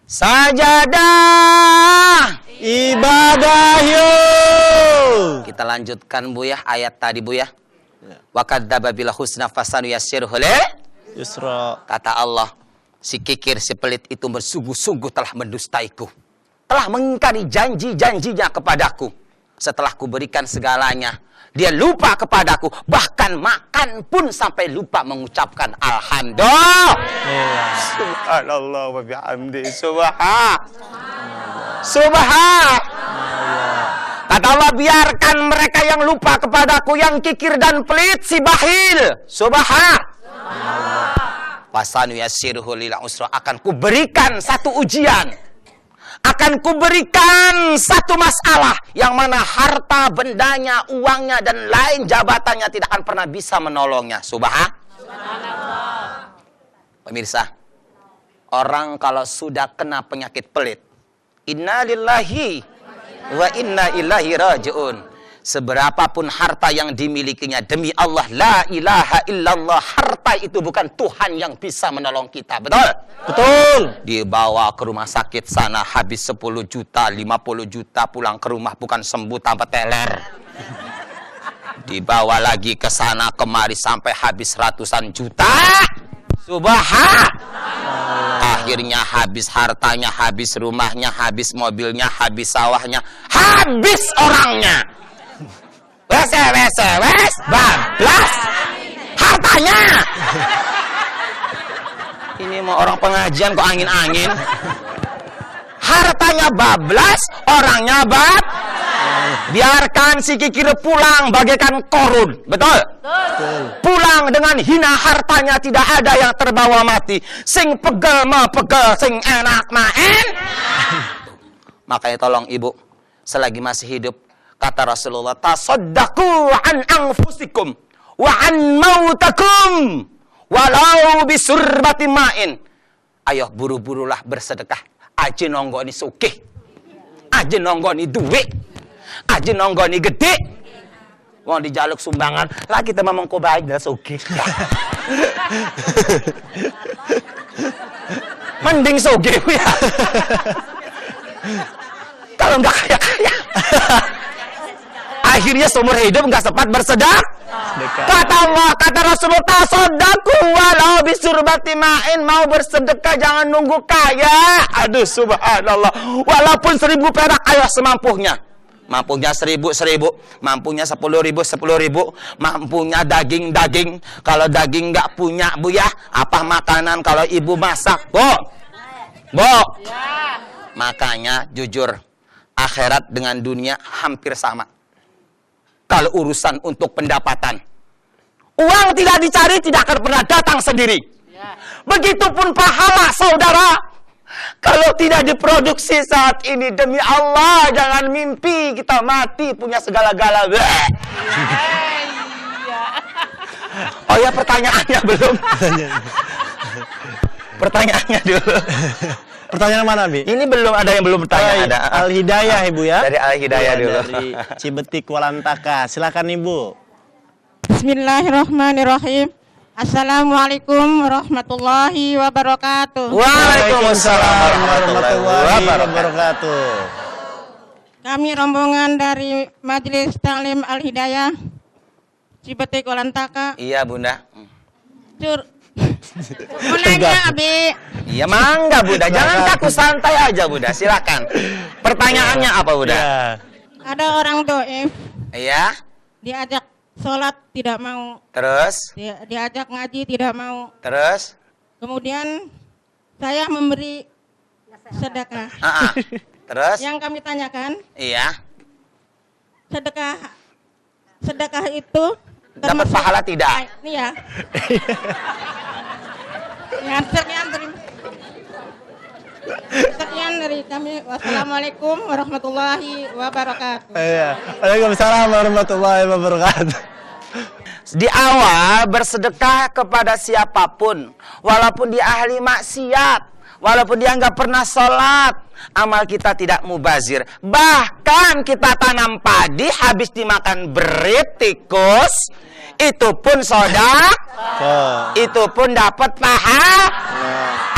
Sajadah ibadah yuk. Kita lanjutkan Bu ya ayat tadi Bu ya. Wa kadzdzaba bil husna fasanuyassiruhu lil yusra. Kata Allah, si kikir, si pelit itu bersungguh-sungguh telah mendustaiku, telah mengingkari janji-janjinya kepadaku. Setelah kuberikan segalanya, dia lupa kepadaku, bahkan makan pun sampai lupa mengucapkan alhamdulillah. Subhanallah wa bihamdi. Subhan. Kata Allah, biarkan mereka yang lupa kepadaku, yang kikir dan pelit, si bahil. Subhan. Fasanu yassiruhu lil usra, akan kuberikan satu ujian, akan kuberikan satu masalah yang mana harta, bendanya, uangnya dan lain jabatannya tidak akan pernah bisa menolongnya. Subhanallah. Pemirsa, orang kalau sudah kena penyakit pelit, inna lillahi wa inna ilaihi raji'un. Seberapapun harta yang dimilikinya, demi Allah, la ilaha illallah, harta itu bukan Tuhan yang bisa menolong kita. Betul? Betul. Dibawa ke rumah sakit sana, habis 10 juta, 50 juta, pulang ke rumah bukan sembuh tambah teler. Dibawa lagi ke sana kemari sampai habis ratusan juta. Subhan. Akhirnya habis hartanya, habis rumahnya, habis mobilnya, habis sawahnya, habis orangnya. Wes, bablas hartanya. Ini mau orang pengajian kok angin-angin. Hartanya bablas, orangnya biarkan si kikir pulang bagaikan korun. Betul? Pulang dengan hina, hartanya tidak ada yang terbawa mati. Sing pegel ma pegel, sing enak ma Makanya tolong ibu, selagi masih hidup, kata Rasulullah, tasaddaqu an anfusikum wa an mautakum walau bisurbati ma'in. Ayo buru-burulah bersedekah. Aja nonggoni sugih, aja nonggoni duit, aja nonggoni gede. Wong dijaluk sumbangan, lah kita memang kok baik dah sugih. Mending sugih ya. Kalau enggak kaya-kaya. Akhirnya seumur hidup enggak sempat bersedekah. Kata Allah, kata Rasulullah, tasaddaqu walau bisurbati ma'in. Mau bersedekah jangan nunggu kaya. Aduh subhanallah. Walaupun 1000 perak, ayo semampunya. Mampunya 1000, mampunya 10.000, mampunya daging. Kalau daging enggak punya Bu ya, apa makanan kalau ibu masak? Bu. Makanya jujur, akhirat dengan dunia hampir sama. Kalau urusan untuk pendapatan, uang tidak dicari, tidak akan pernah datang sendiri. Begitupun pahala, saudara. Kalau tidak diproduksi saat ini, demi Allah, jangan mimpi kita mati punya segala-gala. Oh ya, pertanyaannya belum. Pertanyaannya dulu. Pertanyaan mana, Bi? Ini belum ada yang belum bertanya. Ada Al-Hidayah, Ibu ya. Dari Al-Hidayah dulu. Dari Cibetik Walantaka. Silakan Ibu. Bismillahirrahmanirrahim. Assalamualaikum warahmatullahi wabarakatuh. Waalaikumsalam warahmatullahi wabarakatuh. Kami rombongan dari Majelis Taklim Al-Hidayah Cibetik Walantaka. Iya, Bunda. Mau nanya, Abi. Iya, mangga Bunda, jangan kaku, santai aja Bunda, silakan. Pertanyaannya apa Bunda? Ya. Ada orang doif. Iya. Diajak sholat tidak mau. Terus? Diajak ngaji tidak mau. Terus? Kemudian saya memberi sedekah. Terus? Yang kami tanyakan, Iya. sedekah itu Dapat pahala tidak? Iya. Sekian dari kami. Wassalamualaikum warahmatullahi wabarakatuh. Iya. Waalaikumsalam warahmatullahi wabarakatuh. Di awal bersedekah kepada siapapun, walaupun dia ahli maksiat, walaupun dia nggak pernah sholat, amal kita tidak mubazir. Bahkan kita tanam padi, habis dimakan berit tikus, itu pun sedekah, itu pun dapat pahala.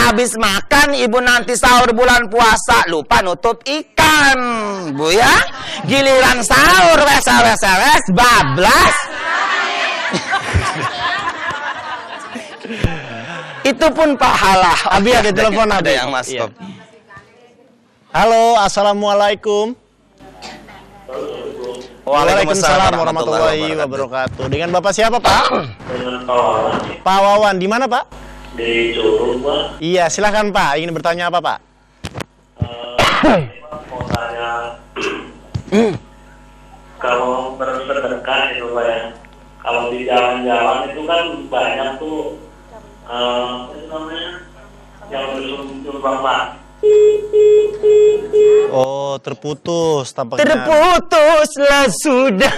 Habis makan, ibu nanti sahur bulan puasa, lupa nutup ikan, Bu ya. Giliran sahur, wes, bablas. Itu pun pahala. Abi ada telepon, ada Abi. yang masuk. Iya. Halo, assalamualaikum. Waalaikumsalam warahmatullahi wabarakatuh. Dengan Bapak siapa, Pak? Dengan Pak Wawan. Pak Wawan, di mana, Pak? Di Curug, Pak. Iya, silakan, Pak. Ingin bertanya apa, Pak? Mau tanya, kalau bersedekah itu, Pak ya, kalau di jalan-jalan itu kan banyak tuh, apa itu namanya, yang bersumbang, Pak. Oh, terputus tampaknya. Terputuslah sudah.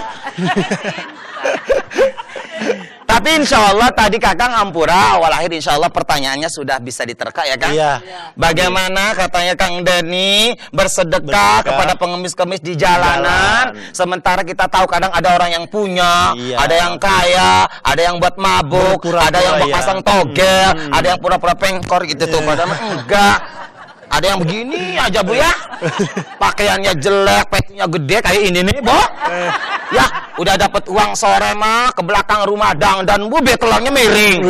Tapi insya Allah tadi Kakang Ampura awal akhir insya Allah pertanyaannya sudah bisa diterka ya Kang? Iya. Bagaimana katanya Kang Denny bersedekah kepada pengemis-kemis di jalanan, sementara kita tahu kadang ada orang yang punya, Iya. ada yang kaya, ada yang buat mabuk, Berpura-pura, ada yang buat ya. pasang togel, ada yang pura-pura pengkor gitu tuh, padahal enggak. Ada yang begini aja Bu ya, pakaiannya jelek, petunya gede kayak ini nih Bu. Ya, udah dapat uang sore mah ke belakang rumah dan Bu betelangnya miring.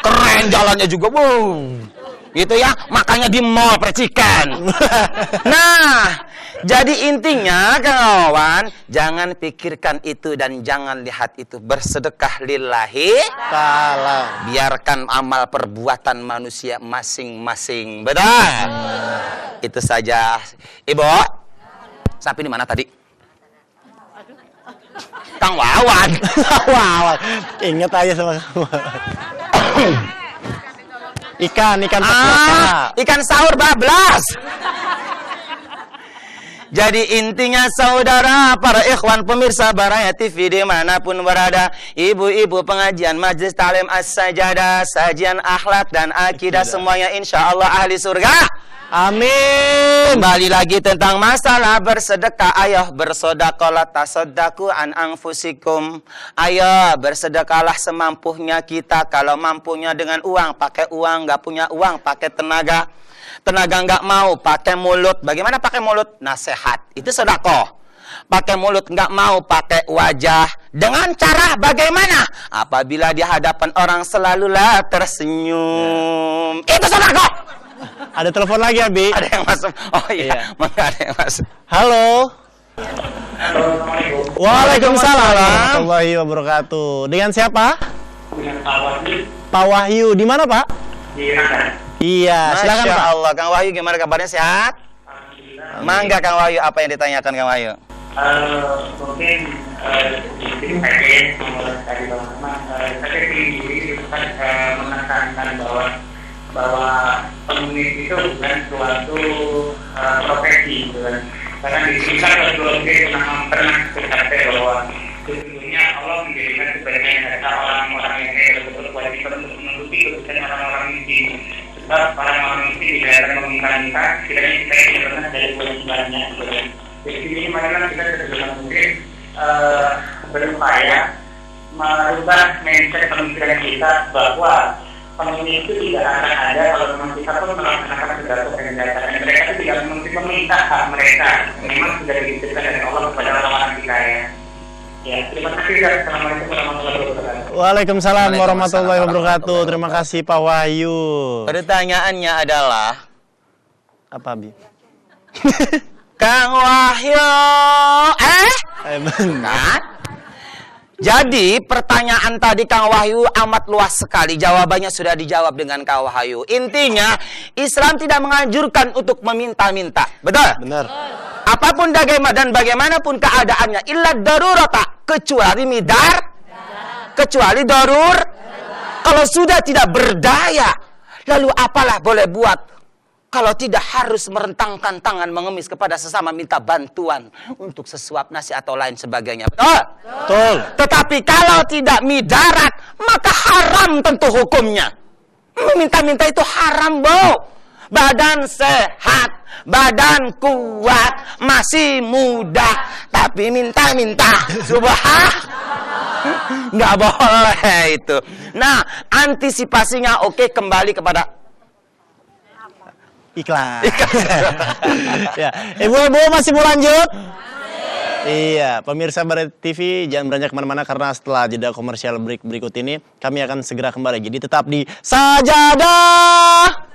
Keren jalannya juga Bu. Gitu ya, makanya di mall percikan. Nah, jadi intinya kawan, jangan pikirkan itu dan jangan lihat itu. Bersedekah lillahi Ta'ala. biarkan amal perbuatan manusia masing-masing. Benar? Itu saja. Ibu, sapi di mana tadi? Kang Wawan. Wawan. Ingat aja sama kamu. Ikan Ikan sahur bablas. Jadi intinya saudara, para ikhwan pemirsa Baraya TV dimanapun berada, ibu-ibu pengajian Majelis Ta'lim As-Sajadah, sajian akhlak dan akidah semuanya insya Allah ahli surga. Amin. Kembali lagi tentang masalah bersedekah. Ayo bersedekahlah, tasaddaku an anfusikum. Ayo bersedekahlah semampunya kita. Kalau mampunya dengan uang, pakai uang. Nggak punya uang, pakai tenaga. Tenaga nggak mau, pakai mulut. Bagaimana pakai mulut? Nasihat. Itu sedekah. Pakai mulut nggak mau, pakai wajah. Dengan cara bagaimana? Apabila di hadapan orang selalulah tersenyum. Itu sedekah. Ada telepon lagi, Abi. Ada yang masuk. Oh iya, maka ada yang masuk. Halo. Assalamualaikum. Waalaikumsalam warahmatullahi wabarakatuh. Dengan siapa? Dengan Pak Wahyu. Pak Wahyu. Di mana, Pak? Di Rangka. Iya, silakan, Masya Pak. Allah, Kang Wahyu gimana kabarnya, sehat? Alhamdulillah. Mangga Kang Wahyu, apa yang ditanyakan Kang Wahyu? Mungkin di paket tadi teman-teman, saya ingin menekankan bahwa pengemis itu bukan suatu profesi, gitu kan. Karena di sini kan pernah berkata bahwa sesungguhnya Allah menjadikan sebagian mereka orang-orang yang betul kewajiban untuk menutupi kebutuhan orang-orang miskin. Sebab orang-orang miskin tidak akan meminta-minta, kiranya kita tidak pernah dari kewajibannya. Gitu kan. Jadi di sini marilah kita sebisa mungkin berupaya merubah mindset pemikiran kita bahwa pengemis itu tidak akan ada kalau memang kita pun melaksanakan segala kegiatan. Mereka itu tidak mungkin meminta hak mereka. Memang sudah dititipkan dari Allah kepada orang-orang kita ya. Ya, terima kasih. Assalamualaikum warahmatullahi wabarakatuh. Waalaikumsalam warahmatullahi wabarakatuh. Terima kasih, Pak Wahyu. Pertanyaannya adalah, Apa, Abi? Kang Wahyu, Benar. kan? Jadi pertanyaan tadi Kang Wahyu amat luas sekali. Jawabannya sudah dijawab dengan Kang Wahyu. Intinya Islam tidak menganjurkan untuk meminta-minta. Betul? Benar. Apapun dan bagaimanapun keadaannya, illa darurata, kecuali midar, kecuali darur. Kalau sudah tidak berdaya, lalu apalah boleh buat? Kalau tidak harus merentangkan tangan mengemis kepada sesama minta bantuan untuk sesuap nasi atau lain sebagainya. Betul? Betul. Tetapi kalau tidak midarat, maka haram tentu hukumnya. Meminta-minta itu haram, Bu. Badan sehat, badan kuat, masih muda, tapi minta-minta. Subhan. Nggak boleh itu. Nah, antisipasinya oke, kembali kepada Iklan. Ya, ibu-ibu masih mau lanjut? Iya, pemirsa Baret TV jangan beranjak kemana-mana karena setelah jeda komersial break berikut ini kami akan segera kembali. Jadi tetap di Sajadah.